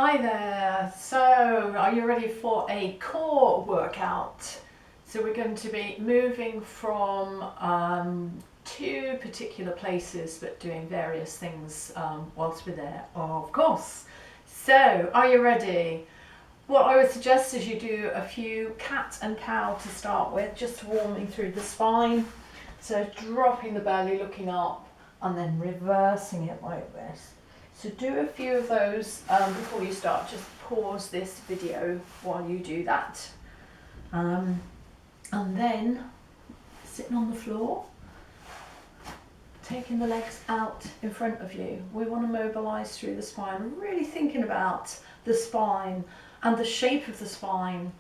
Hi there. So, are you ready for a core workout? So we're going to be moving from two particular places but doing various things whilst we're there, of course. So, are you ready? What I would suggest is you do a few cat and cow to start with, just warming through the spine. So dropping the belly, looking up, and then reversing it like this. So do a few of those before you start. Just pause this video while you do that. And then sitting on the floor, taking the legs out in front of you. We want to mobilise through the spine, really thinking about the spine and the shape of the spine.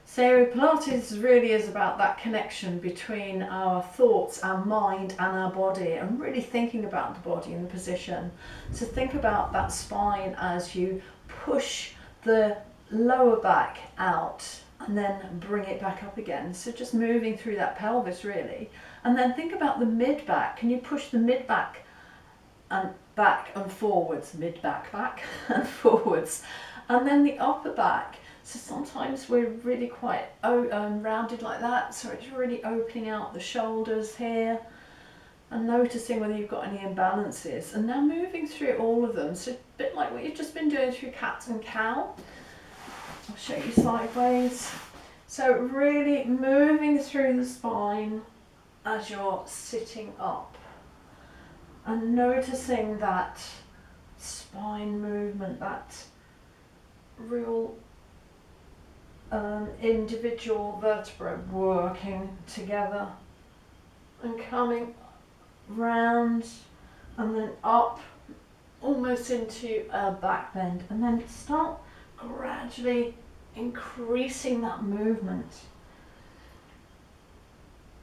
So Pilates really is about that connection between our thoughts, our mind and our body, and really thinking about the body and the position. So think about that spine as you push the lower back out and then bring it back up again. So just moving through that pelvis really. And then think about the mid back. Can you push the mid back and forwards, mid back and forwards. And then the upper back. So sometimes we're really quite rounded like that, so it's really opening out the shoulders here and noticing whether you've got any imbalances. And now moving through all of them, so a bit like what you've just been doing through cat and cow. I'll show you sideways. So really moving through the spine as you're sitting up and noticing that spine movement, that real individual vertebrae working together and coming round and then up almost into a back bend, and then start gradually increasing that movement.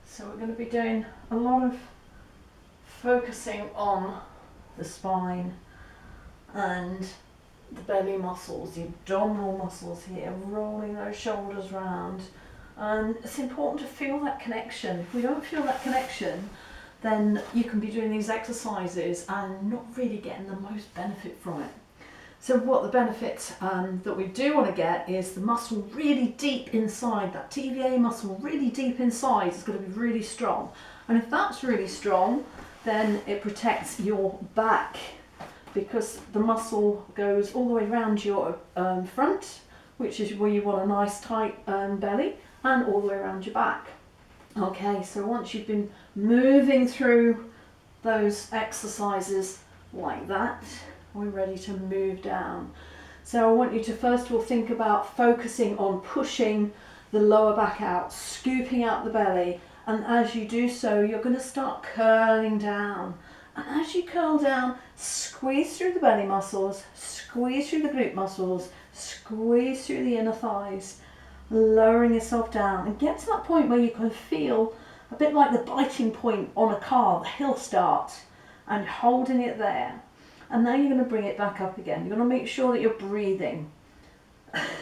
So we're going to be doing a lot of focusing on the spine and the belly muscles, the abdominal muscles here, rolling those shoulders round. And it's important to feel that connection. If we don't feel that connection, then you can be doing these exercises and not really getting the most benefit from it. So what the benefit that we do want to get is the muscle really deep inside, that TVA muscle really deep inside is going to be really strong. And if that's really strong, then it protects your back, because the muscle goes all the way around your front, which is where you want a nice tight belly, and all the way around your back. Okay, so once you've been moving through those exercises like that, we're ready to move down. So I want you to first of all think about focusing on pushing the lower back out, scooping out the belly, and as you do so, you're going to start curling down. And as you curl down, squeeze through the belly muscles, squeeze through the glute muscles, squeeze through the inner thighs, lowering yourself down, and get to that point where you can feel a bit like the biting point on a car, the heel start, and holding it there. And now you're going to bring it back up again. You're going to make sure that you're breathing.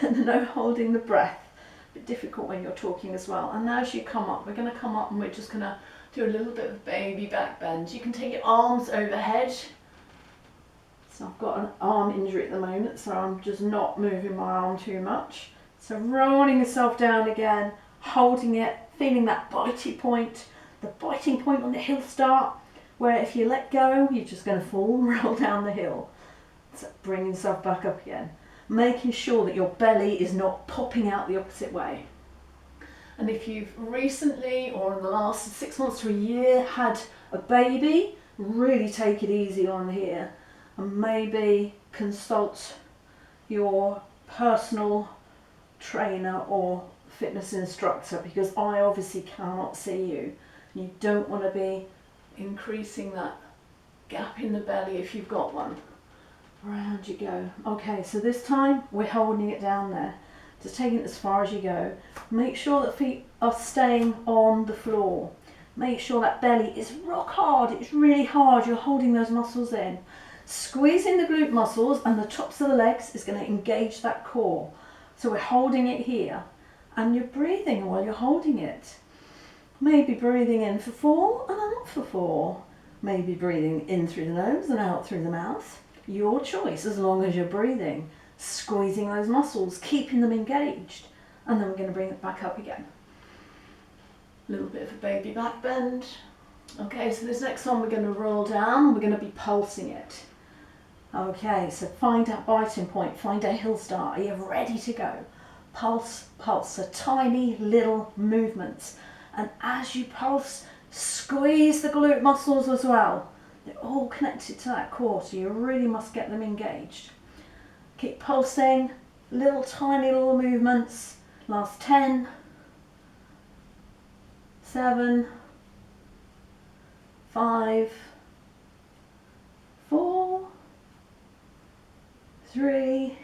No holding the breath. A bit difficult when you're talking as well. And now as you come up, we're going to come up and we're just going to do a little bit of baby back bend. You can take your arms overhead. So I've got an arm injury at the moment, so I'm just not moving my arm too much. So rolling yourself down again, holding it, feeling that biting point, the biting point on the heel start, where if you let go, you're just going to fall and roll down the hill. So bring yourself back up again, making sure that your belly is not popping out the opposite way. And if you've recently or in the last 6 months to a year had a baby, really take it easy on here and maybe consult your personal trainer or fitness instructor, because I obviously cannot see you. You don't want to be increasing that gap in the belly if you've got one. Round you go. Okay, so this time we're holding it down there. Just taking it as far as you go. Make sure that feet are staying on the floor. Make sure that belly is rock hard. It's really hard. You're holding those muscles in. Squeezing the glute muscles and the tops of the legs is going to engage that core. So we're holding it here. And you're breathing while you're holding it. Maybe breathing in for 4 and out for 4. Maybe breathing in through the nose and out through the mouth. Your choice, as long as you're breathing. squeezing those muscles, keeping them engaged. And then we're going to bring it back up again. A little bit of a baby back bend. Okay, so this next one we're going to roll down, we're going to be pulsing it. Okay, so find that biting point, find a heel start, are you ready to go? Pulse, pulse, so tiny little movements. And as you pulse, squeeze the glute muscles as well. They're all connected to that core, so you really must get them engaged. Keep pulsing, little tiny little movements. Last 10, 7, 5, 4, 3,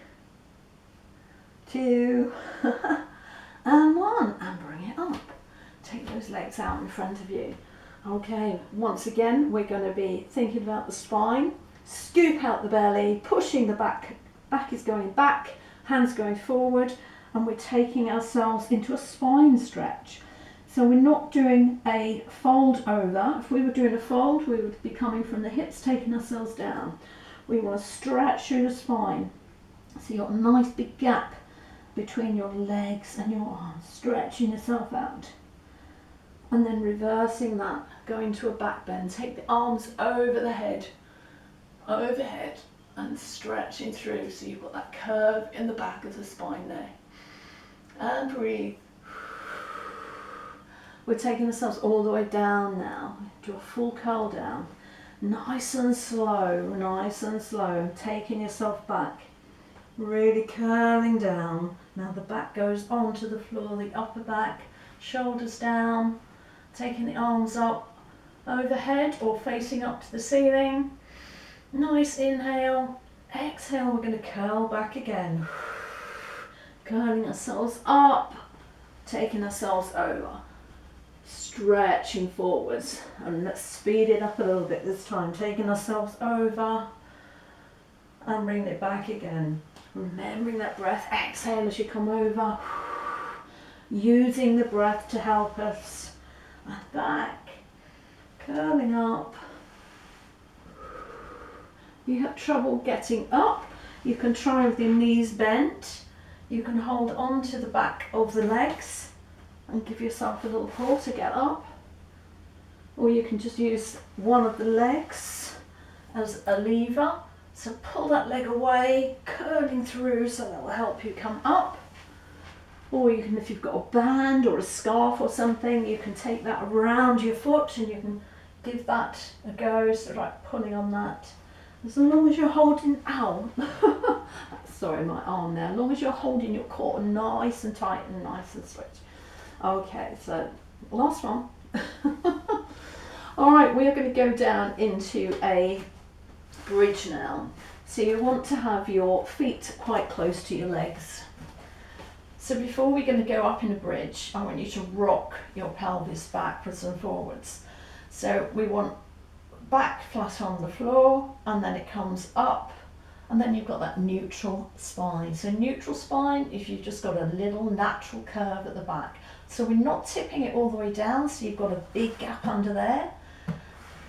2, and 1, and bring it up. Take those legs out in front of you. Okay, once again, we're going to be thinking about the spine. Scoop out the belly, pushing the back is going back, hands going forward, and we're taking ourselves into a spine stretch. So we're not doing a fold over. If we were doing a fold, we would be coming from the hips, taking ourselves down. We want to stretch through the spine. So you've got a nice big gap between your legs and your arms, stretching yourself out. And then reversing that, going to a back bend. Take the arms over the head, overhead, and stretching through so you've got that curve in the back of the spine there. And breathe. We're taking ourselves all the way down now. Do a full curl down. Nice and slow, taking yourself back. Really curling down. Now the back goes onto the floor, the upper back, shoulders down, taking the arms up overhead or facing up to the ceiling. Nice inhale. Exhale, we're going to curl back again. Curling ourselves up, taking ourselves over. Stretching forwards, and let's speed it up a little bit this time, taking ourselves over and bringing it back again. Remembering that breath, exhale as you come over, using the breath to help us, and back, curling up. You have trouble getting up, you can try with your knees bent, you can hold on to the back of the legs and give yourself a little pull to get up, or you can just use one of the legs as a lever, so pull that leg away, curling through, so that will help you come up. Or you can, if you've got a band or a scarf or something, you can take that around your foot and you can give that a go, so like pulling on that, as long as you're holding, sorry, my arm there, as long as you're holding your core nice and tight and nice and straight. Okay, so last one. All right, we are going to go down into a bridge now. So you want to have your feet quite close to your legs. So before we're going to go up in a bridge, I want you to rock your pelvis backwards and forwards. So we want back flat on the floor, and then it comes up, and then you've got that neutral spine. So neutral spine, if you've just got a little natural curve at the back. So we're not tipping it all the way down, so you've got a big gap under there.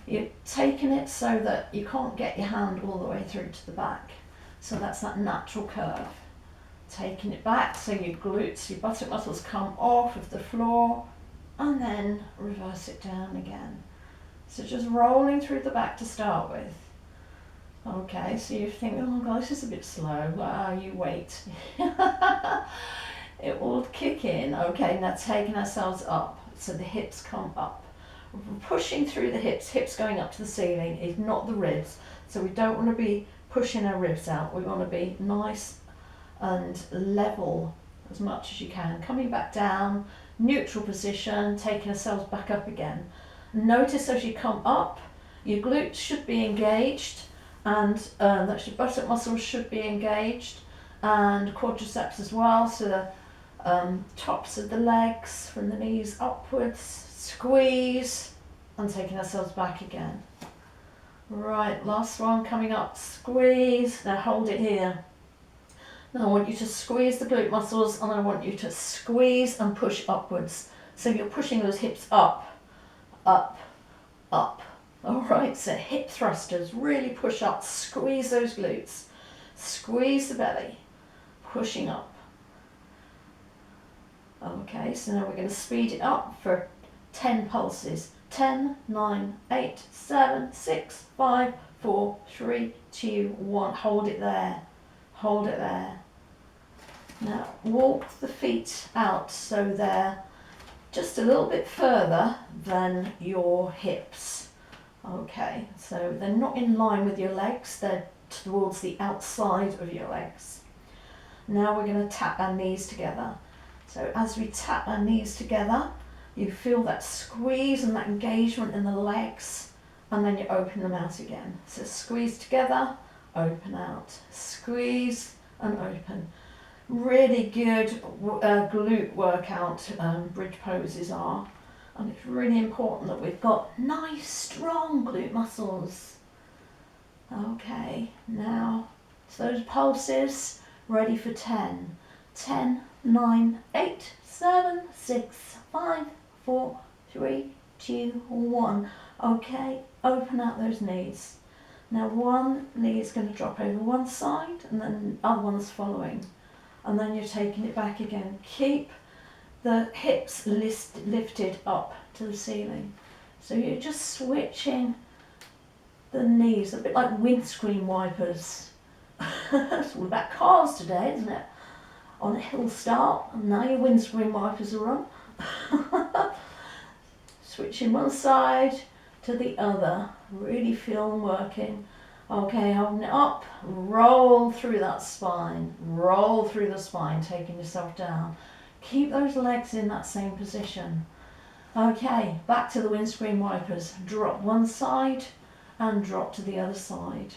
You're taking it so that you can't get your hand all the way through to the back. So that's that natural curve. Taking it back so your glutes, your buttock muscles come off of the floor, and then reverse it down again. So just rolling through the back to start with. Okay, so you think, oh God, this is a bit slow. Wow, you wait. It will kick in. Okay, now taking ourselves up, so the hips come up. Pushing through the hips going up to the ceiling is not the ribs. So we don't want to be pushing our ribs out. We want to be nice and level as much as you can. Coming back down, neutral position, taking ourselves back up again. Notice as you come up, your glutes should be engaged, and that's your buttock muscles should be engaged, and quadriceps as well. So the tops of the legs from the knees upwards, squeeze, and taking ourselves back again. Right, last one coming up, squeeze, now hold it here. Now I want you to squeeze the glute muscles, and I want you to squeeze and push upwards. So you're pushing those hips up, up, up. All right, so hip thrusters, really push up, squeeze those glutes, squeeze the belly. pushing up. Okay, so now we're going to speed it up for 10 pulses. 10, 9, 8, 7, 6, 5, 4, 3, 2, 1. Hold it there. Hold it there. Now walk the feet out so they're just a little bit further than your hips. Okay, so they're not in line with your legs, they're towards the outside of your legs. Now we're going to tap our knees together. So as we tap our knees together, you feel that squeeze and that engagement in the legs, and then you open them out again. So squeeze together, open out, squeeze and open. Really good glute workout, bridge poses are, and it's really important that we've got nice strong glute muscles. Okay, now so those pulses, ready for 10. 10, 9, 8, 7, 6, 5, 4, 3, 2, 1. Okay, open out those knees. Now one knee is going to drop over one side and then the other one's following. And then you're taking it back again. Keep the hips lifted up to the ceiling. So you're just switching the knees, a bit like windscreen wipers. It's all about cars today, isn't it? On a hill start, and now your windscreen wipers are on. Switching one side to the other. Really feel them working. Okay, holding it up, roll through that spine, roll through the spine, taking yourself down. Keep those legs in that same position. Okay, back to the windscreen wipers. Drop one side and drop to the other side.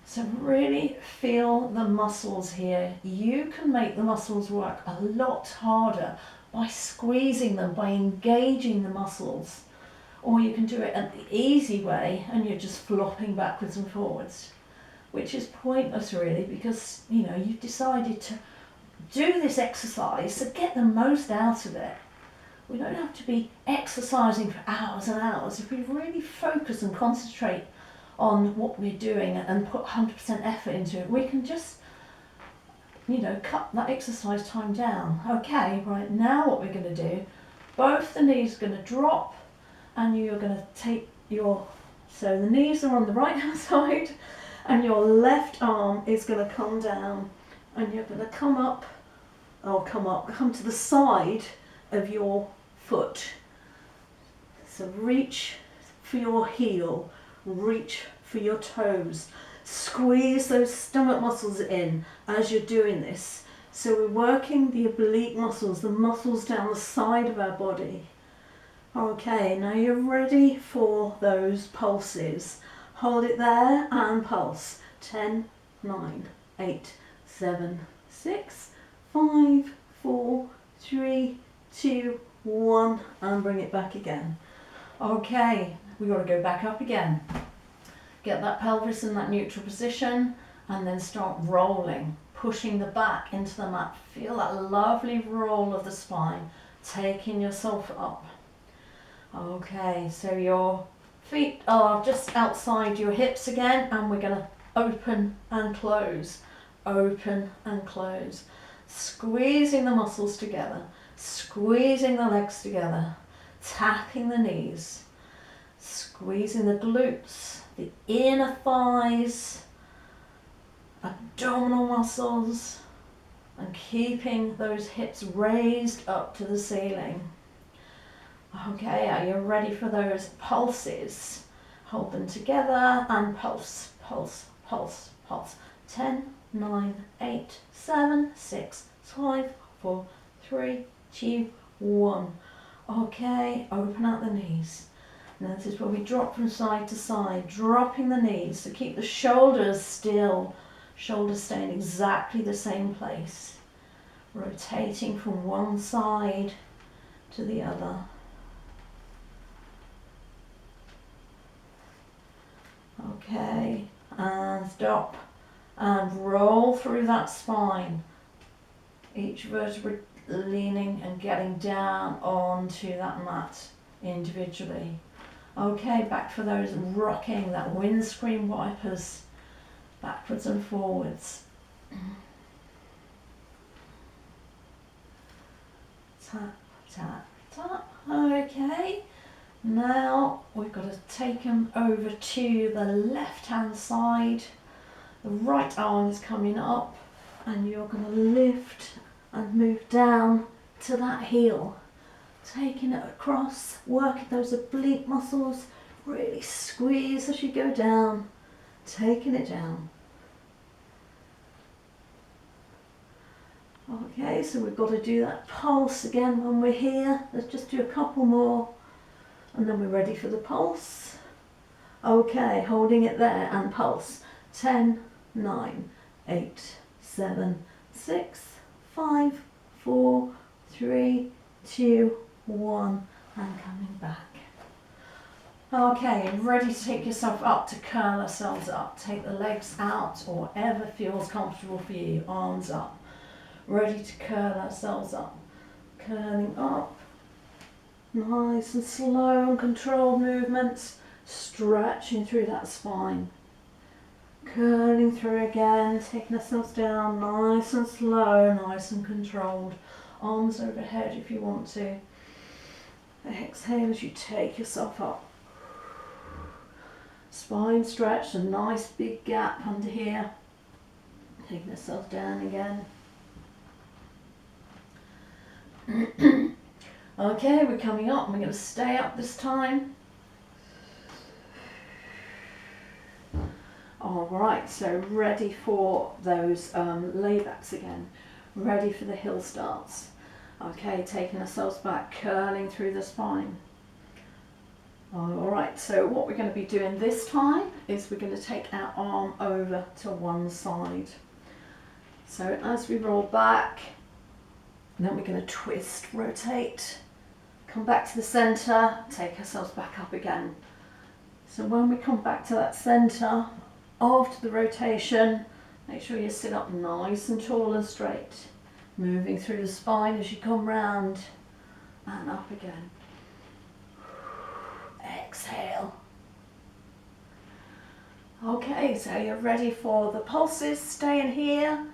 So really feel the muscles here. You can make the muscles work a lot harder by squeezing them, by engaging the muscles. Or you can do it the easy way and you're just flopping backwards and forwards, which is pointless really, because you know you've decided to do this exercise to get the most out of it. We don't have to be exercising for hours and hours. If we really focus and concentrate on what we're doing and put 100% effort into it, we can just, you know, cut that exercise time down. Okay, right, now what we're going to do, both the knees are going to drop, and you're going to take so the knees are on the right hand side and your left arm is going to come down, and you're going to come to the side of your foot. So reach for your heel, reach for your toes. Squeeze those stomach muscles in as you're doing this. So we're working the oblique muscles, the muscles down the side of our body. Okay, now you're ready for those pulses. Hold it there and pulse. 10, 9, 8, 7, 6, 5, 4, 3, 2, 1, and bring it back again. Okay, we've got to go back up again. Get that pelvis in that neutral position and then start rolling, pushing the back into the mat. Feel that lovely roll of the spine, taking yourself up. Okay, so your feet are just outside your hips again, and we're going to open and close, open and close. Squeezing the muscles together, squeezing the legs together, tapping the knees, squeezing the glutes, the inner thighs, abdominal muscles, and keeping those hips raised up to the ceiling. Okay, are you ready for those pulses? Hold them together and pulse, pulse, pulse, pulse. 10, 9, 8, 7, 6, 5, 4, 3, 2, 1. Okay, open out the knees. Now this is where we drop from side to side, dropping the knees to keep the shoulders still, shoulders staying exactly the same place. Rotating from one side to the other. Okay, and stop and roll through that spine. Each vertebra leaning and getting down onto that mat individually. Okay, back for those rocking, that windscreen wipers, backwards and forwards. tap, tap, tap. Okay, now we've got to take them over to the left hand side. The right arm is coming up and you're going to lift and move down to that heel. Taking it across, working those oblique muscles, really squeeze as you go down, taking it down. Okay, so we've got to do that pulse again when we're here. Let's just do a couple more and then we're ready for the pulse. Okay, holding it there and pulse. 10, 9, 8, 7, 6, 5, 4, 3, 2, 1 and coming back. Okay, ready to take yourself up, to curl ourselves up. Take the legs out or whatever feels comfortable for you. Arms up. Ready to curl ourselves up. Curling up. Nice and slow and controlled movements. Stretching through that spine. Curling through again, taking ourselves down nice and slow, nice and controlled. Arms overhead if you want to. Exhale as you take yourself up. Spine stretched, a nice big gap under here. Taking yourself down again. Okay, we're coming up. We're going to stay up this time. Alright, so ready for those laybacks again. Ready for the hill starts. Okay, taking ourselves back, curling through the spine. Alright, so what we're going to be doing this time is we're going to take our arm over to one side. So as we roll back, then we're going to twist, rotate, come back to the centre, take ourselves back up again. So when we come back to that centre, after the rotation, make sure you sit up nice and tall and straight. Moving through the spine as you come round and up again. Exhale. Okay, so you're ready for the pulses, staying here.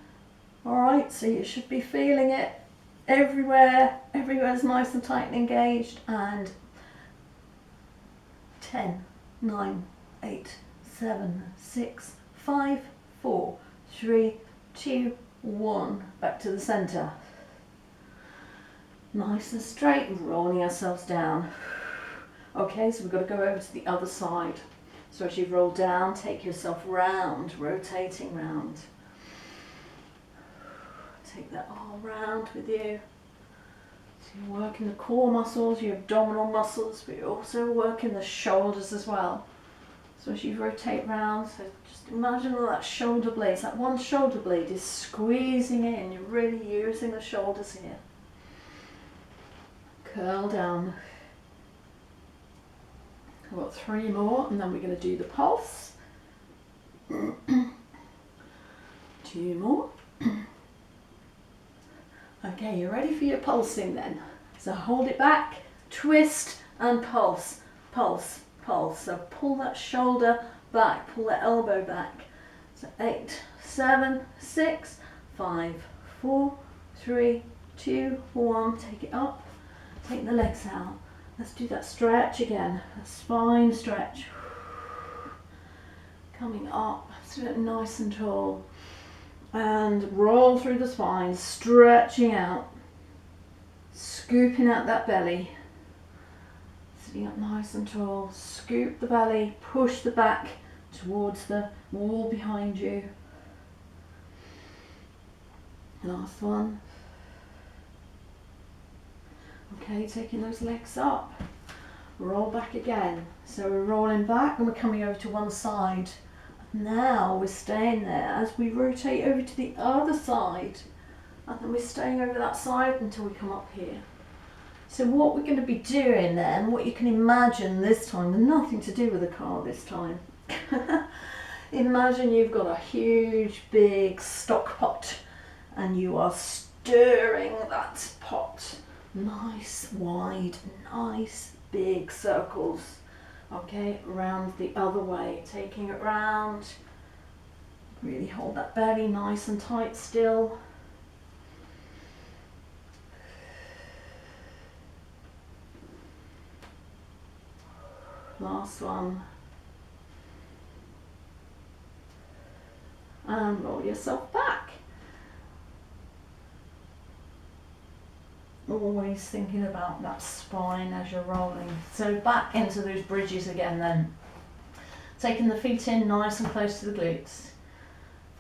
Alright, so you should be feeling it everywhere. Everywhere's nice and tight and engaged. And 10, 9, 8, 7, 6, 5, 4, 3, 2, 1. Back to the centre. Nice and straight, rolling ourselves down. Okay, so we've got to go over to the other side. So as you roll down, take yourself round, rotating round. Take that arm round with you. So you're working the core muscles, your abdominal muscles, but you're also working the shoulders as well. So as you rotate round, so just imagine all that shoulder blades, that one shoulder blade is squeezing in. You're really using the shoulders here. Curl down. I've got 3 more and then we're going to do the pulse. 2 more. Okay, you're ready for your pulsing then. So hold it back, twist and pulse, pulse, pulse. So pull that shoulder back, pull that elbow back. So 8, 7, 6, 5, 4, 3, 2, 1. Take it up, take the legs out. Let's do that stretch again, a spine stretch. Coming up, sit nice and tall. And roll through the spine, stretching out. Scooping out that belly. Sitting up nice and tall. Scoop the belly, push the back towards the wall behind you. Last one. Okay, taking those legs up. Roll back again. So we're rolling back and we're coming over to one side. Now we're staying there as we rotate over to the other side, and then we're staying over that side until we come up here. So what we're going to be doing then, what you can imagine this time, with nothing to do with the car this time. Imagine you've got a huge big stock pot and you are stirring that pot. Nice wide, nice big circles. Okay, round the other way, taking it round. Really hold that belly nice and tight still. Last one. And roll yourself back. Always thinking about that spine as you're rolling. So back into those bridges again then. Taking the feet in nice and close to the glutes.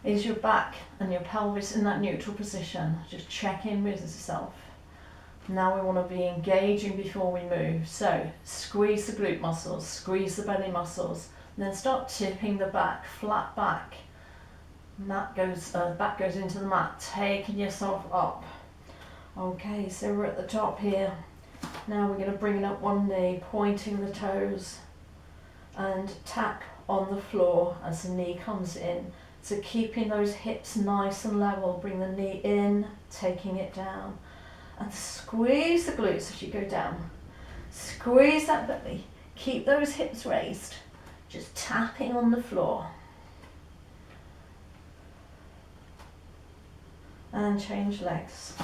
Is your back and your pelvis in that neutral position? Just check in with yourself. Now we want to be engaging before we move. So squeeze the glute muscles, squeeze the belly muscles, and then start tipping the back, flat back. Back goes into the mat, taking yourself up. Okay, so we're at the top here. Now we're going to bring up one knee, pointing the toes, and tap on the floor as the knee comes in. So keeping those hips nice and level, bring the knee in, taking it down. And squeeze the glutes as you go down. Squeeze that belly. Keep those hips raised. Just tapping on the floor. And change legs.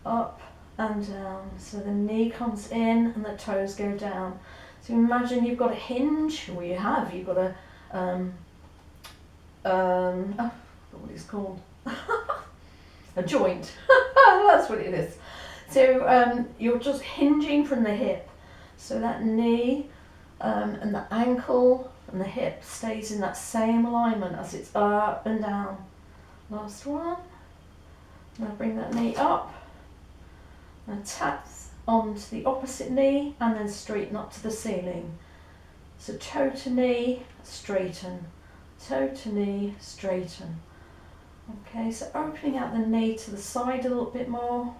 Up and down. So the knee comes in and the toes go down. So imagine you've got a hinge, or you've got a, what is it called? A joint. That's what it is. So you're just hinging from the hip. So that knee and the ankle and the hip stays in that same alignment as it's up and down. Last one. Now bring that knee up. And tap onto the opposite knee and then straighten up to the ceiling. So toe to knee, straighten. Toe to knee, straighten. Okay, so opening out the knee to the side a little bit more.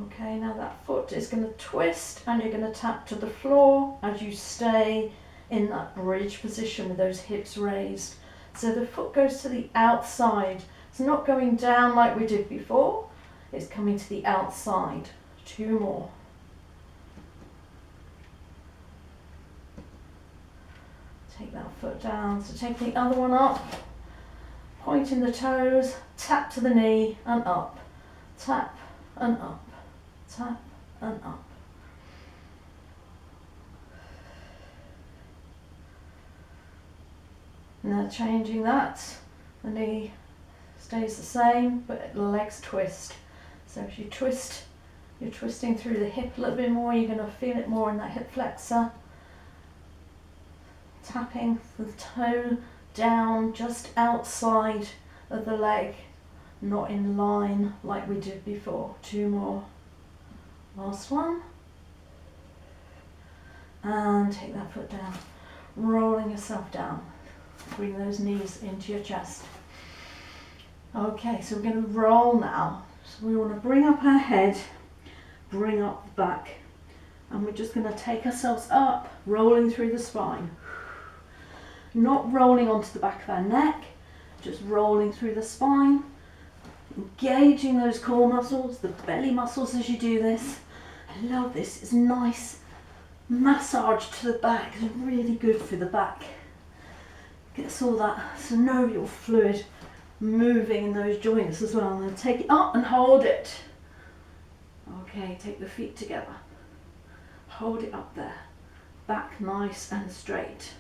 Okay, now that foot is going to twist and you're going to tap to the floor as you stay in that bridge position with those hips raised. So the foot goes to the outside. It's not going down like we did before. It's coming to the outside. 2 more. Take that foot down. So take the other one up. Pointing the toes. Tap to the knee and up. Tap and up. Tap and up. Now changing that, the knee stays the same, but the legs twist. So as you twist, you're twisting through the hip a little bit more, you're going to feel it more in that hip flexor. Tapping the toe down just outside of the leg, not in line like we did before. 2 more. Last one. And take that foot down, rolling yourself down. Bring those knees into your chest. Okay, so we're going to roll now. So we want to bring up our head, bring up the back, and we're just going to take ourselves up, rolling through the spine. Not rolling onto the back of our neck, just rolling through the spine, engaging those core muscles, the belly muscles as you do this. I love this, it's nice massage to the back, it's really good for the back. Gets all that synovial fluid moving in those joints as well. I'm going to take it up and hold it. Okay, take the feet together. Hold it up there. Back nice and straight.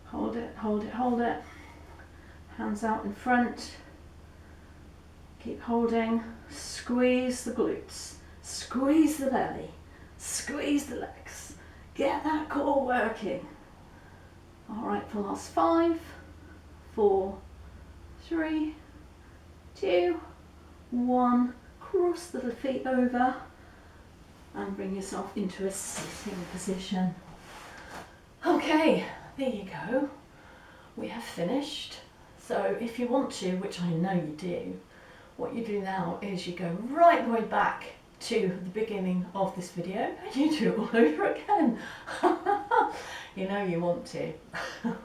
Hold it, hold it, hold it. Hands out in front. Keep holding. Squeeze the glutes. Squeeze the belly. Squeeze the legs. Get that core working. All right, for the last 5, 4, 3, 2, 1. Cross the feet over and bring yourself into a sitting position. Okay, there you go. We have finished. So if you want to, which I know you do, what you do now is you go right the way back to the beginning of this video and you do it all over again. You know you want to.